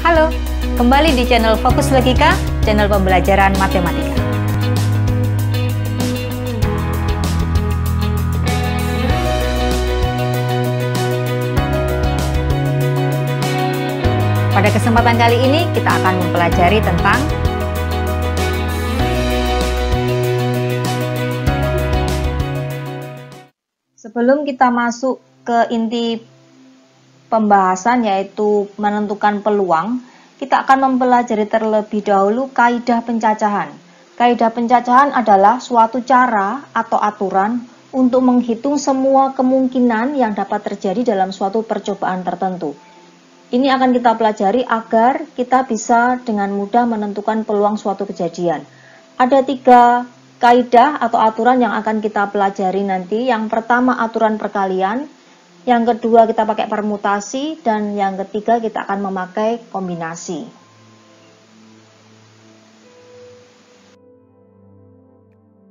Halo, kembali di channel Fokus Logika, channel pembelajaran matematika. Pada kesempatan kali ini kita akan mempelajari tentang sebelum kita masuk ke inti pembahasan yaitu menentukan peluang, kita akan mempelajari terlebih dahulu kaidah pencacahan. Kaidah pencacahan adalah suatu cara atau aturan untuk menghitung semua kemungkinan yang dapat terjadi dalam suatu percobaan tertentu. Ini akan kita pelajari agar kita bisa dengan mudah menentukan peluang suatu kejadian. Ada 3 kaidah atau aturan yang akan kita pelajari nanti. Yang pertama aturan perkalian, yang kedua kita pakai permutasi, dan yang ketiga kita akan memakai kombinasi.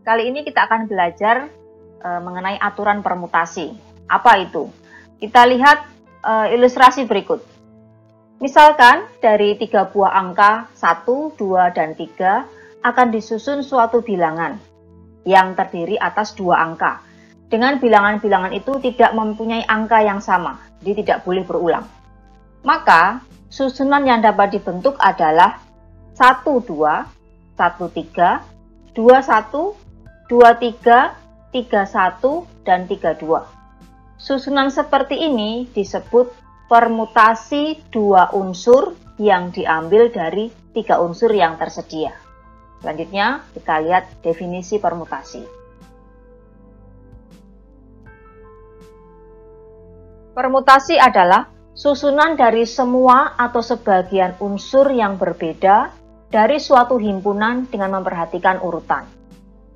Kali ini kita akan belajar mengenai aturan permutasi. Apa itu? Kita lihat ilustrasi berikut. Misalkan dari 3 buah angka 1, 2, dan 3 akan disusun suatu bilangan yang terdiri atas 2 angka. Dengan bilangan-bilangan itu tidak mempunyai angka yang sama, jadi tidak boleh berulang. Maka, susunan yang dapat dibentuk adalah 1, 2, 1, 3, 2, 1, 2, 3, 3, 1, dan 3, 2. Susunan seperti ini disebut permutasi 2 unsur yang diambil dari 3 unsur yang tersedia. Selanjutnya, kita lihat definisi permutasi. Permutasi adalah susunan dari semua atau sebagian unsur yang berbeda dari suatu himpunan dengan memperhatikan urutan.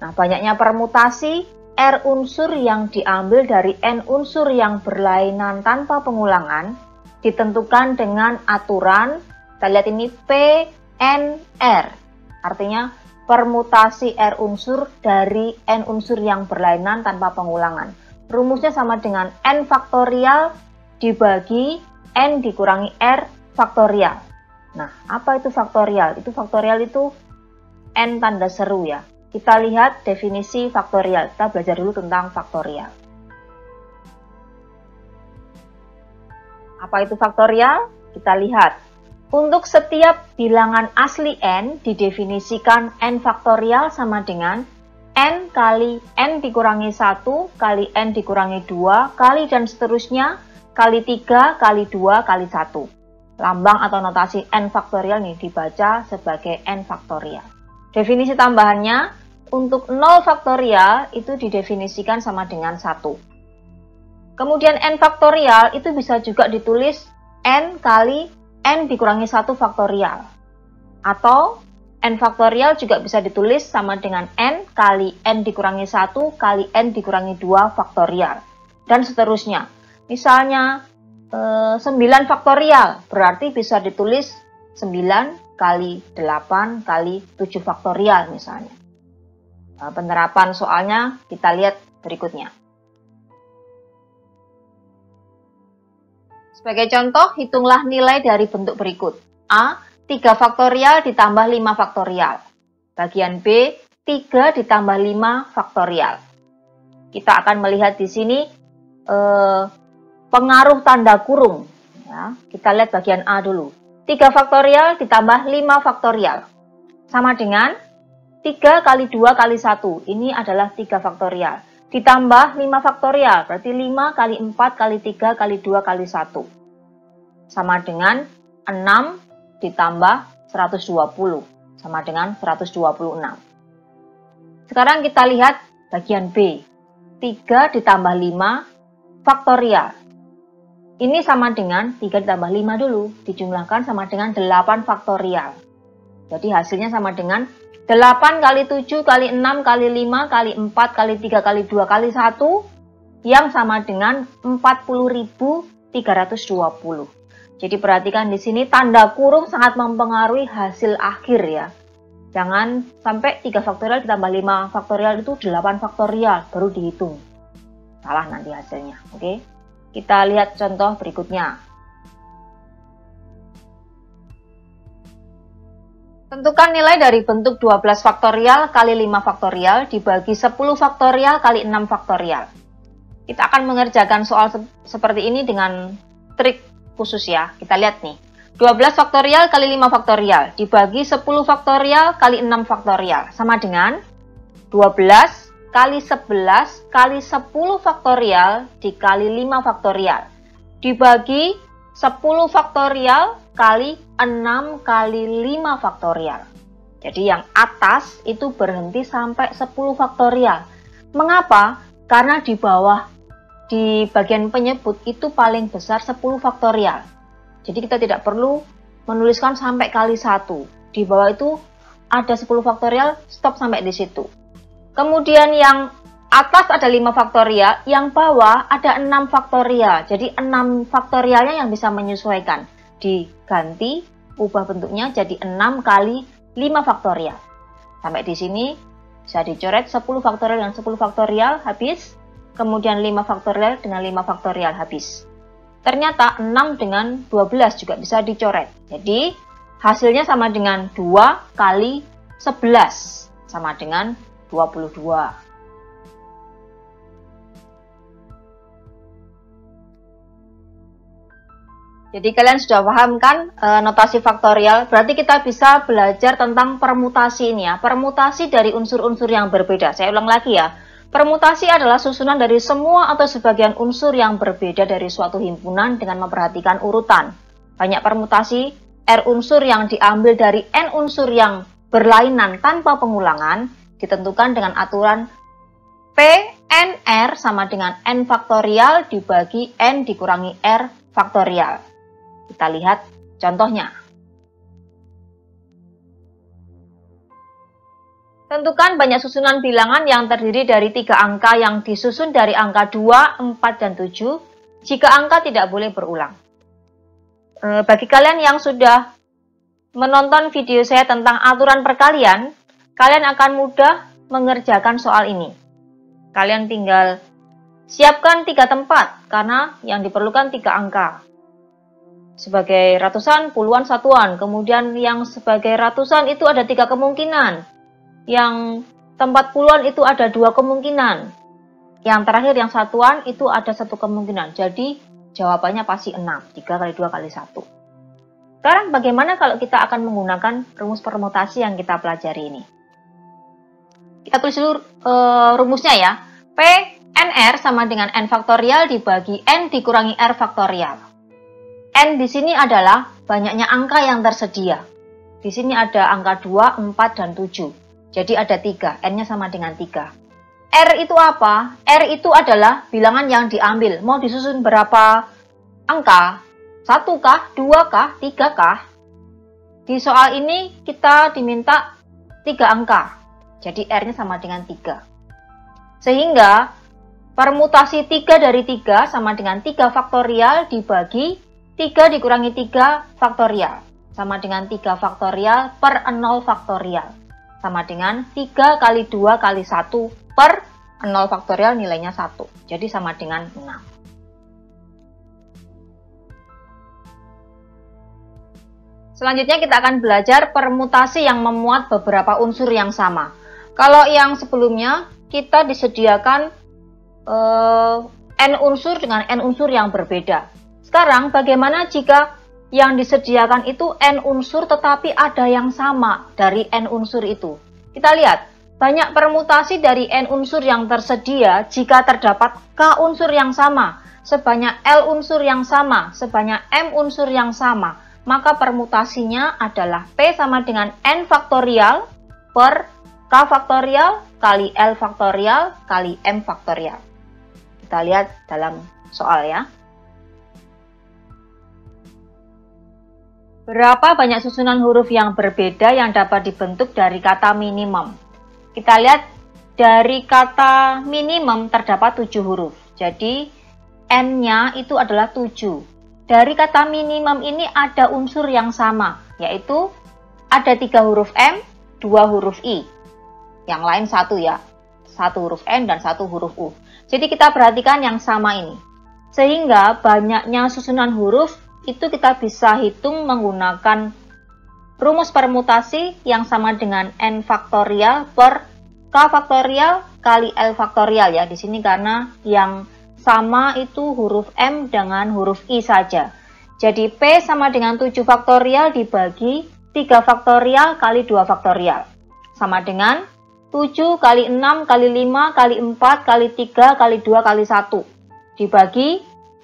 Nah, banyaknya permutasi, R unsur yang diambil dari N unsur yang berlainan tanpa pengulangan ditentukan dengan aturan, kita lihat ini PNR. Artinya permutasi R unsur dari N unsur yang berlainan tanpa pengulangan. Rumusnya sama dengan N faktorial dibagi N dikurangi R faktorial. Nah, apa itu faktorial? Faktorial itu N tanda seru ya. Kita lihat definisi faktorial. Kita belajar dulu tentang faktorial. Apa itu faktorial? Kita lihat. Untuk setiap bilangan asli N didefinisikan N faktorial sama dengan N kali N dikurangi 1 kali N dikurangi 2 kali dan seterusnya kali 3 kali 2 kali 1. Lambang atau notasi N faktorial nih dibaca sebagai N faktorial. Definisi tambahannya, untuk 0 faktorial itu didefinisikan sama dengan 1. Kemudian N faktorial itu bisa juga ditulis N kali N dikurangi 1 faktorial. Atau N faktorial juga bisa ditulis sama dengan N kali N dikurangi 1 kali N dikurangi 2 faktorial. Dan seterusnya. Misalnya 9 faktorial berarti bisa ditulis 9 kali 8 kali 7 faktorial misalnya. Penerapan soalnya kita lihat berikutnya. Sebagai contoh, hitunglah nilai dari bentuk berikut. A, 3 faktorial ditambah 5 faktorial. Bagian B, 3 ditambah 5 faktorial. Kita akan melihat di sini pengaruh tanda kurung. Ya, kita lihat bagian A dulu. 3 faktorial ditambah 5 faktorial. Sama dengan 3 kali 2 kali 1. Ini adalah 3 faktorial. Ditambah 5 faktorial, berarti 5 kali 4 kali 3 kali 2 kali 1. Sama dengan 6 ditambah 120, sama dengan 126. Sekarang kita lihat bagian B. 3 ditambah 5 faktorial. Ini sama dengan 3 ditambah 5 dulu, dijumlahkan sama dengan 8 faktorial. Jadi hasilnya sama dengan 8 kali 7 kali 6 kali 5 kali 4 kali 3 kali 2 kali 1 yang sama dengan 40.320. Jadi perhatikan di sini tanda kurung sangat mempengaruhi hasil akhir ya. Jangan sampai 3 faktorial ditambah 5 faktorial itu 8 faktorial baru dihitung. Salah nanti hasilnya, oke? Kita lihat contoh berikutnya. Tentukan nilai dari bentuk 12 faktorial kali 5 faktorial dibagi 10 faktorial kali 6 faktorial. Kita akan mengerjakan soal seperti ini dengan trik khusus ya. Kita lihat nih. 12 faktorial kali 5 faktorial dibagi 10 faktorial kali 6 faktorial. Sama dengan 12 kali 11 kali 10 faktorial dikali 5 faktorial. Dibagi 10 faktorial kali 6 kali 5 faktorial. Jadi yang atas itu berhenti sampai 10 faktorial. Mengapa? Karena di bawah, di bagian penyebut itu paling besar 10 faktorial. Jadi kita tidak perlu menuliskan sampai kali 1. Di bawah itu ada 10 faktorial, stop sampai di situ. Kemudian yang atas ada 5 faktorial, yang bawah ada 6 faktorial. Jadi 6 faktorialnya yang bisa menyesuaikan. Diganti, ubah bentuknya jadi 6 kali 5 faktorial. Sampai di sini bisa dicoret 10 faktorial dengan 10 faktorial habis. Kemudian 5 faktorial dengan 5 faktorial habis. Ternyata 6 dengan 12 juga bisa dicoret. Jadi hasilnya sama dengan 2 kali 11. Sama dengan 22. Jadi kalian sudah paham kan notasi faktorial? Berarti kita bisa belajar tentang permutasi ini ya. Permutasi dari unsur-unsur yang berbeda. Saya ulang lagi ya. Permutasi adalah susunan dari semua atau sebagian unsur yang berbeda dari suatu himpunan dengan memperhatikan urutan. Banyak permutasi, R unsur yang diambil dari N unsur yang berlainan tanpa pengulangan ditentukan dengan aturan PNR sama dengan N faktorial dibagi N dikurangi R faktorial. Kita lihat contohnya. Tentukan banyak susunan bilangan yang terdiri dari 3 angka yang disusun dari angka 2, 4, dan 7 jika angka tidak boleh berulang. Bagi kalian yang sudah menonton video saya tentang aturan perkalian, kalian akan mudah mengerjakan soal ini. Kalian tinggal siapkan 3 tempat karena yang diperlukan 3 angka. Sebagai ratusan, puluhan, satuan. Kemudian yang sebagai ratusan itu ada 3 kemungkinan. Yang tempat puluhan itu ada 2 kemungkinan. Yang terakhir yang satuan itu ada 1 kemungkinan. Jadi jawabannya pasti 6. 3 kali 2 kali 1. Sekarang bagaimana kalau kita akan menggunakan rumus permutasi yang kita pelajari ini? Kita tulis dulu rumusnya ya. PNR sama dengan N faktorial dibagi N dikurangi R faktorial. N di sini adalah banyaknya angka yang tersedia. Di sini ada angka 2, 4, dan 7. Jadi ada 3, N-nya sama dengan 3. R itu apa? R itu adalah bilangan yang diambil. Mau disusun berapa angka? 1 kah? 2 kah? 3 kah? Di soal ini kita diminta 3 angka. Jadi R-nya sama dengan 3. Sehingga permutasi 3 dari 3 sama dengan 3 faktorial dibagi 3 dikurangi 3 faktorial. Sama dengan 3 faktorial per 0 faktorial. Sama dengan 3 kali 2 kali 1 per 0 faktorial nilainya 1. Jadi sama dengan 6. Selanjutnya kita akan belajar permutasi yang memuat beberapa unsur yang sama. Kalau yang sebelumnya kita disediakan N unsur dengan N unsur yang berbeda. Sekarang bagaimana jika yang disediakan itu N unsur tetapi ada yang sama dari N unsur itu? Kita lihat, banyak permutasi dari N unsur yang tersedia jika terdapat K unsur yang sama, sebanyak L unsur yang sama, sebanyak M unsur yang sama. Maka permutasinya adalah P sama dengan N faktorial per K faktorial kali L faktorial kali M faktorial. Kita lihat dalam soal ya. Berapa banyak susunan huruf yang berbeda yang dapat dibentuk dari kata minimum? Kita lihat dari kata minimum terdapat 7 huruf. Jadi N-nya itu adalah 7. Dari kata minimum ini ada unsur yang sama, yaitu ada 3 huruf M, 2 huruf I. Yang lain 1 ya. 1 huruf N dan 1 huruf U. Jadi kita perhatikan yang sama ini. Sehingga banyaknya susunan huruf itu kita bisa hitung menggunakan rumus permutasi yang sama dengan n faktorial per k faktorial kali L faktorial ya. Di sini karena yang sama itu huruf M dengan huruf I saja. Jadi P sama dengan 7 faktorial dibagi 3 faktorial kali 2 faktorial. Sama dengan 7 kali 6 kali 5 kali 4 kali 3 kali 2 kali 1. Dibagi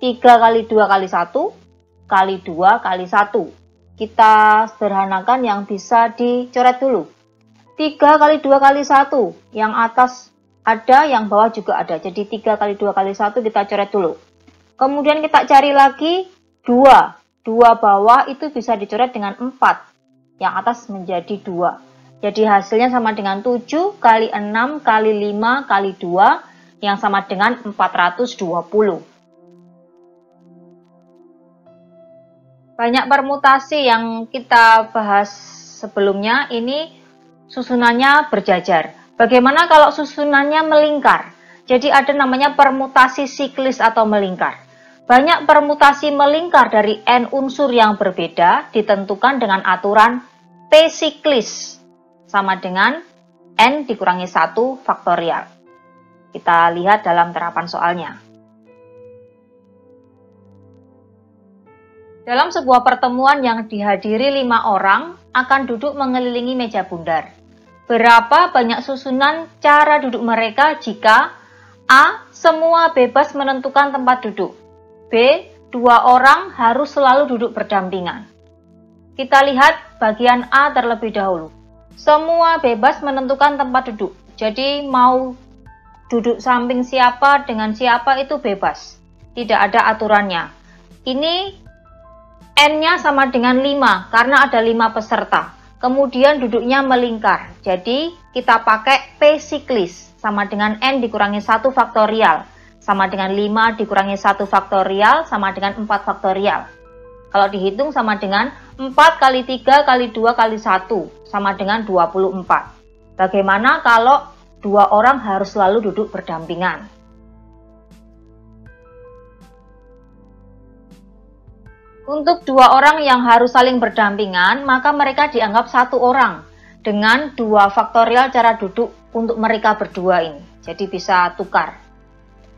3 kali 2 kali 1 kali 2 kali 1. Kita sederhanakan yang bisa dicoret dulu. 3 kali 2 kali 1. Yang atas ada, yang bawah juga ada. Jadi 3 kali 2 kali 1 kita coret dulu. Kemudian kita cari lagi 2. 2 bawah itu bisa dicoret dengan 4. Yang atas menjadi 2. Jadi hasilnya sama dengan 7 kali 6 kali 5 kali 2 yang sama dengan 420. Banyak permutasi yang kita bahas sebelumnya, ini susunannya berjajar. Bagaimana kalau susunannya melingkar? Jadi ada namanya permutasi siklis atau melingkar. Banyak permutasi melingkar dari n unsur yang berbeda ditentukan dengan aturan P siklis sama dengan n dikurangi 1 faktorial. Kita lihat dalam terapan soalnya. Dalam sebuah pertemuan yang dihadiri 5 orang akan duduk mengelilingi meja bundar. Berapa banyak susunan cara duduk mereka jika A. Semua bebas menentukan tempat duduk. B. 2 orang harus selalu duduk berdampingan. Kita lihat bagian A terlebih dahulu. Semua bebas menentukan tempat duduk. Jadi mau duduk samping siapa dengan siapa itu bebas. Tidak ada aturannya. Ini N-nya sama dengan 5 karena ada 5 peserta. Kemudian duduknya melingkar. Jadi kita pakai P siklis sama dengan N dikurangi 1 faktorial. Sama dengan 5 dikurangi 1 faktorial sama dengan 4 faktorial. Kalau dihitung sama dengan 4 kali 3 kali 2 kali 1 sama dengan 24. Bagaimana kalau 2 orang harus selalu duduk berdampingan? Untuk 2 orang yang harus saling berdampingan, maka mereka dianggap 1 orang dengan 2 faktorial cara duduk untuk mereka berdua ini. Jadi bisa tukar.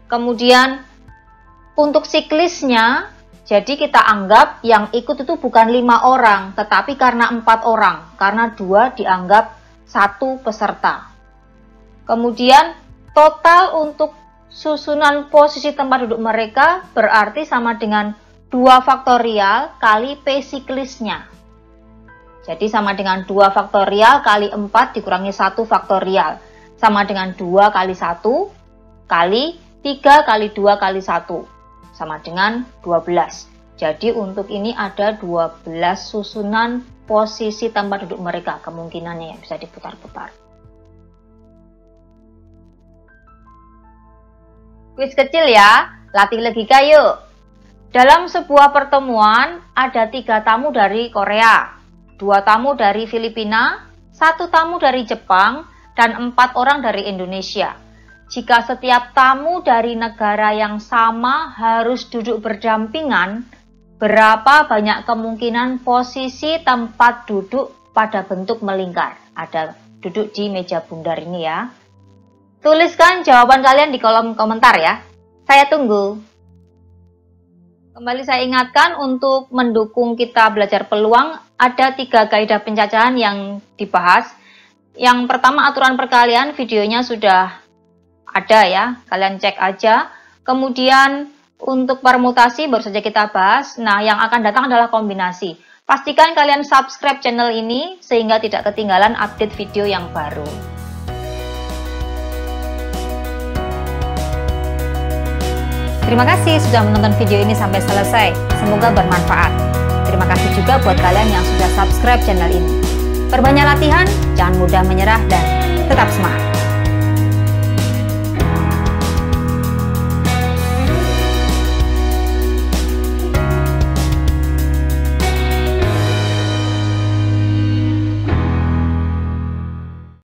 Kemudian untuk siklisnya, jadi kita anggap yang ikut itu bukan 5 orang, tetapi karena 4 orang, karena 2 dianggap 1 peserta. Kemudian total untuk susunan posisi tempat duduk mereka berarti sama dengan 2 faktorial kali P siklisnya. Jadi sama dengan 2 faktorial kali 4 dikurangi 1 faktorial. Sama dengan 2 kali 1 kali 3 kali 2 kali 1. Sama dengan 12. Jadi untuk ini ada 12 susunan posisi tempat duduk mereka. Kemungkinannya ya bisa diputar-putar. Kuis kecil ya, latih logika yuk. Dalam sebuah pertemuan ada 3 tamu dari Korea, 2 tamu dari Filipina, 1 tamu dari Jepang, dan 4 orang dari Indonesia. Jika setiap tamu dari negara yang sama harus duduk berdampingan, berapa banyak kemungkinan posisi tempat duduk pada bentuk melingkar? Ada duduk di meja bundar ini ya. Tuliskan jawaban kalian di kolom komentar ya. Saya tunggu. Kembali saya ingatkan untuk mendukung kita belajar peluang, ada 3 kaidah pencacahan yang dibahas. Yang pertama aturan perkalian, videonya sudah ada ya, kalian cek aja. Kemudian untuk permutasi baru saja kita bahas. Nah, yang akan datang adalah kombinasi. Pastikan kalian subscribe channel ini sehingga tidak ketinggalan update video yang baru. Terima kasih sudah menonton video ini sampai selesai. Semoga bermanfaat. Terima kasih juga buat kalian yang sudah subscribe channel ini. Perbanyak latihan, jangan mudah menyerah, dan tetap semangat.